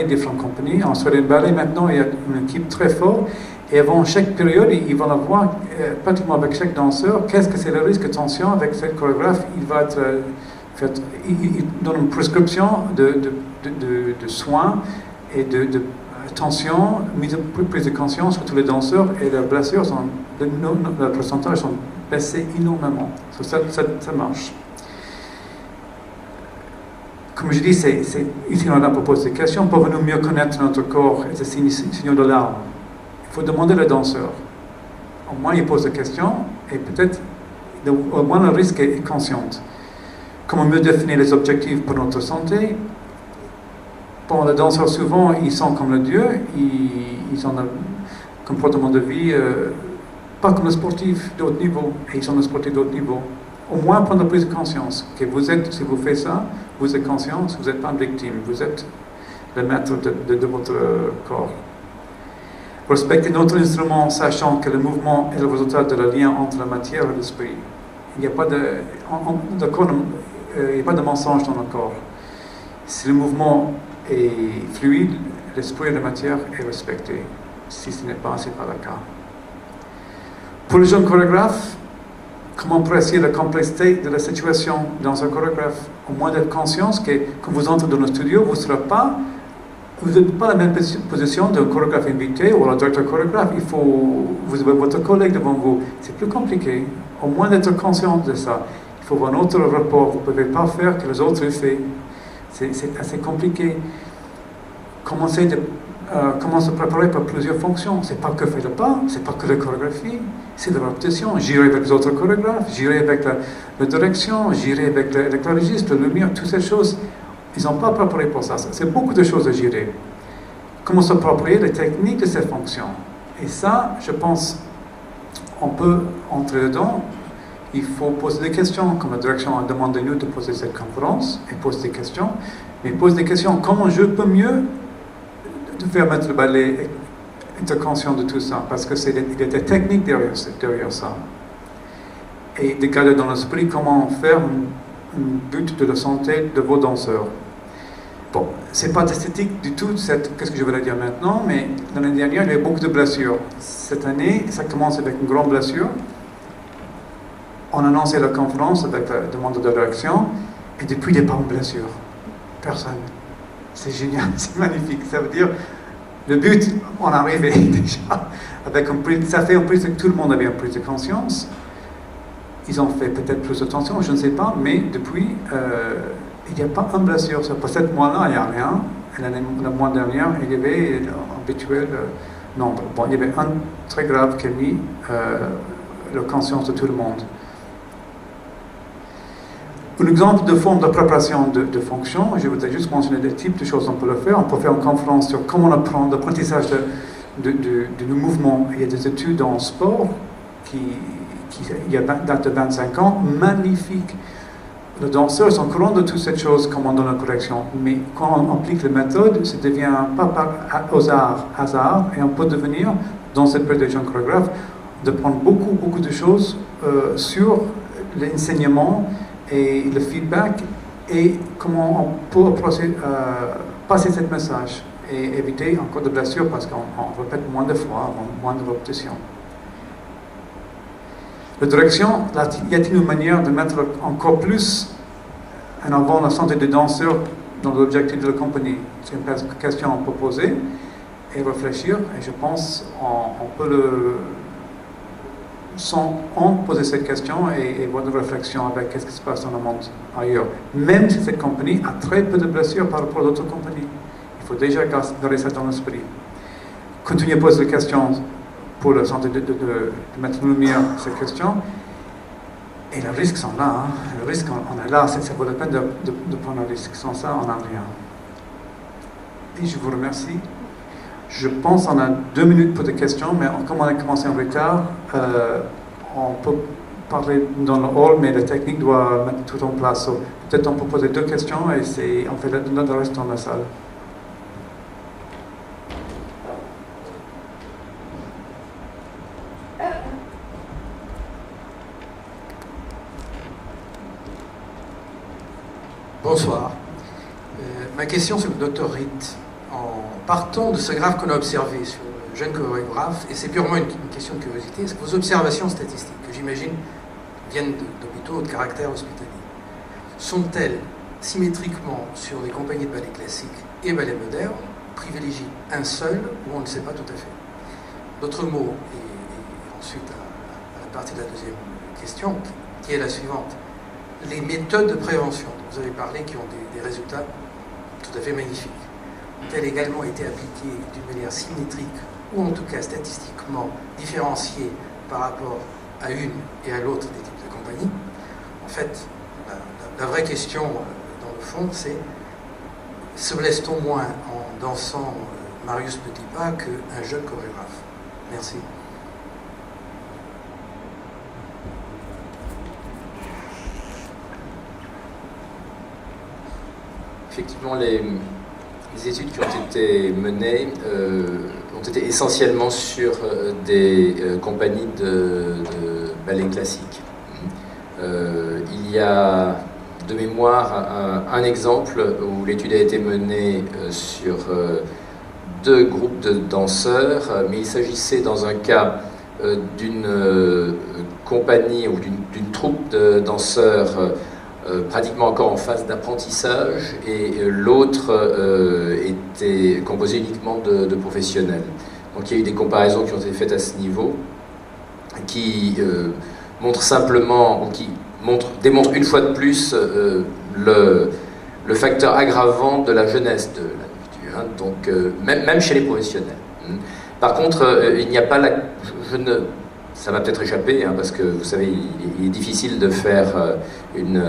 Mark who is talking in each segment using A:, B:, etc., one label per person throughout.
A: différentes compagnies. En Australian Ballet, maintenant, il y a une équipe très forte. Et avant chaque période, ils vont avoir, pratiquement avec chaque danseur, qu'est-ce que c'est le risque. Attention, avec cette chorégraphe, il va être fait, il donne une prescription de soins et attention, prise de conscience sur tous les danseurs, et leurs blessures, le pourcentage sont baissés énormément. Ça marche. Comme je dis, ici on a proposé des questions pour nous mieux connaître notre corps et ces signaux de larmes. Il faut demander au danseur. Au moins il pose des questions et peut-être au moins le risque est conscient. Comment mieux définir les objectifs pour notre santé? Bon, les danseurs souvent ils sont comme le Dieu, ils ont un comportement de vie pas comme les sportifs de haut niveau, et ils sont des sportifs de haut niveau. Au moins prendre plus de conscience que vous êtes, si vous faites ça, vous êtes conscient, vous n'êtes pas une victime, vous êtes le maître de votre corps. Respectez notre instrument, sachant que le mouvement est le résultat de le lien entre la matière et l'esprit. Il n'y a pas de mensonge dans le corps. Si le mouvement est fluide, l'esprit et la matière est respecté. Si ce n'est pas le cas. Pour les jeunes chorégraphes, comment apprécier la complexité de la situation dans un chorégraphe? Au moins d'être conscient que quand vous entrez dans le studio, vous n'êtes pas dans la même position d'un chorégraphe invité ou un directeur chorégraphe. Vous avez votre collègue devant vous. C'est plus compliqué. Au moins d'être conscient de ça. Il faut avoir un autre rapport. Vous ne pouvez pas faire que les autres le font. C'est assez compliqué. Comment se préparer pour plusieurs fonctions. C'est pas que faire le pas, c'est pas que la chorégraphie, c'est de la répétition. J'irai avec les autres chorégraphes, j'irai avec la direction, j'irai avec le registre, la lumière, toutes ces choses. Ils n'ont pas préparé pour ça. C'est beaucoup de choses à gérer. Comment s'approprier les techniques de ces fonctions. Et ça, je pense, on peut entrer dedans. Il faut poser des questions, comme la direction a demandé nous de poser cette conférence, et poser des questions. Mais poser des questions, comment je peux mieux de faire mettre le ballet, être conscient de tout ça, parce qu'il y a des techniques derrière ça. Et de garder dans l'esprit comment faire un but de la santé de vos danseurs. Bon, c'est pas esthétique du tout, qu'est-ce que je voulais dire maintenant, mais l'année dernière, il y a eu beaucoup de blessures. Cette année, ça commence avec une grande blessure. On a annoncé la conférence avec la demande de réaction, et depuis, il n'y a pas de blessure. Personne. C'est génial, c'est magnifique. Ça veut dire, le but, on est arrivé déjà. Ça fait en plus que tout le monde avait une prise de conscience. Ils ont fait peut-être plus attention, je ne sais pas, mais depuis, il n'y a pas une blessure. Pour cette mois-là, il n'y a rien. Et le mois dernier, il y avait l'habituel nombre. Bon, il y avait un très grave qui a mis la conscience de tout le monde. Un exemple de forme de préparation de fonction, je voudrais juste mentionner des types de choses qu'on peut le faire. On peut faire une conférence sur comment apprendre l'apprentissage de nos mouvements. Il y a des études en sport qui datent de 25 ans, magnifiques. Les danseurs sont au courant de toutes ces choses, comment on donne la correction. Mais quand on applique les méthodes, ça ne devient pas par hasard, et on peut devenir, dans cette période de jeunes chorégraphes, de prendre beaucoup de choses sur l'enseignement et le feedback, et comment on peut passer ce message et éviter encore de blessures parce qu'on répète moins de fois, moins de répétitions. La direction, y a-t-il une manière de mettre encore plus en avant la santé des danseurs dans l'objectif de la compagnie? C'est une question qu'on peut poser et réfléchir, et je pense on peut poser cette question et avoir une réflexion avec ce qui se passe dans le monde ailleurs. Même si cette compagnie a très peu de blessures par rapport à d'autres compagnies. Il faut déjà garder ça dans l'esprit. Continuer à poser des questions pour la santé, de mettre en lumière ces questions. Et les risques sont là. Hein. Les risques, on est là. Ça vaut la peine de prendre les risques. Sans ça, on n'a rien. Et je vous remercie. Je pense qu'on a 2 minutes pour des questions, mais comme on a commencé en retard, on peut parler dans le hall, mais la technique doit mettre tout en place. So, peut-être on peut poser 2 questions et on fait le reste dans la salle.
B: Bonsoir. Ma question c'est le Dr Ritt. partons de ce graphe qu'on a observé sur le jeune chorégraphe, et c'est purement une question de curiosité, est-ce que vos observations statistiques, que j'imagine viennent d'hôpitaux de caractère hospitalier, sont-elles symétriquement sur les compagnies de ballet classique et ballet moderne, privilégient un seul ou on ne sait pas tout à fait? D'autres mots, et ensuite à la partie de la deuxième question, qui est la suivante. Les méthodes de prévention dont vous avez parlé, qui ont des résultats tout à fait magnifiques, ont-elles également été appliquées d'une manière symétrique ou en tout cas statistiquement différenciée par rapport à une et à l'autre des types de compagnies? En fait, la vraie question, dans le fond, c'est: se blesse-t-on moins en dansant Marius Petipa qu'un jeune chorégraphe? Merci.
C: Effectivement, les études qui ont été menées ont été essentiellement sur des compagnies de ballet classique. Il y a de mémoire un exemple où l'étude a été menée sur deux groupes de danseurs, mais il s'agissait dans un cas d'une compagnie ou d'une troupe de danseurs pratiquement encore en phase d'apprentissage, et l'autre était composé uniquement de professionnels. Donc il y a eu des comparaisons qui ont été faites à ce niveau, qui montrent simplement, ou qui démontrent une fois de plus le facteur aggravant de la jeunesse de l'individu, hein, donc même chez les professionnels. Par contre, il n'y a pas ça m'a peut-être échappé, hein, parce que vous savez, il est difficile de faire une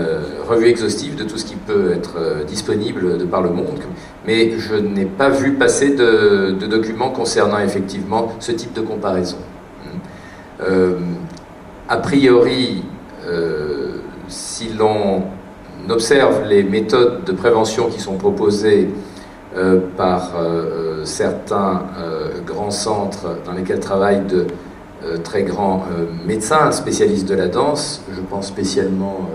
C: revue exhaustive de tout ce qui peut être disponible de par le monde, mais je n'ai pas vu passer de documents concernant effectivement ce type de comparaison. A priori, si l'on observe les méthodes de prévention qui sont proposées par certains grands centres dans lesquels travaillent de très grands médecins spécialistes de la danse, je pense spécialement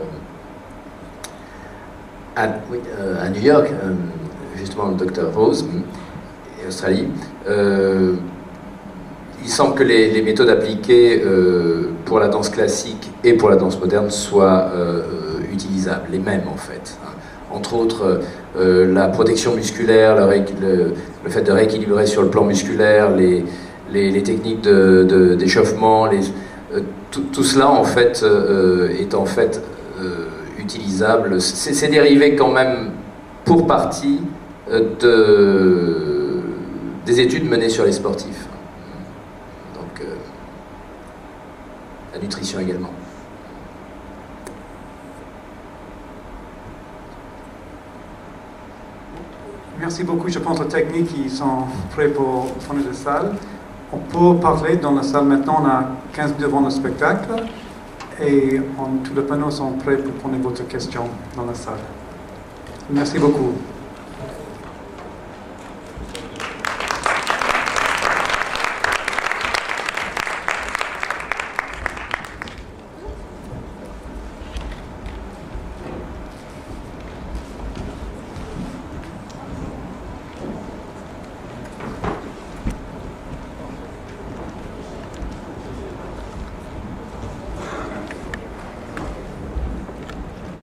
C: à New York, justement le Dr Rose, et Australie. Il semble que les méthodes appliquées pour la danse classique et pour la danse moderne soient utilisables, les mêmes en fait. Entre autres, la protection musculaire, le fait de rééquilibrer sur le plan musculaire, les techniques d'échauffement, tout cela en fait est en fait utilisable. C'est dérivé quand même pour partie des études menées sur les sportifs. Donc la nutrition également.
A: Merci beaucoup. Je pense aux techniques qui sont prêts pour tourner la salle. On peut parler dans la salle maintenant. On a 15 minutes devant le spectacle et tous les panneaux sont prêts pour prendre votre question dans la salle. Merci beaucoup.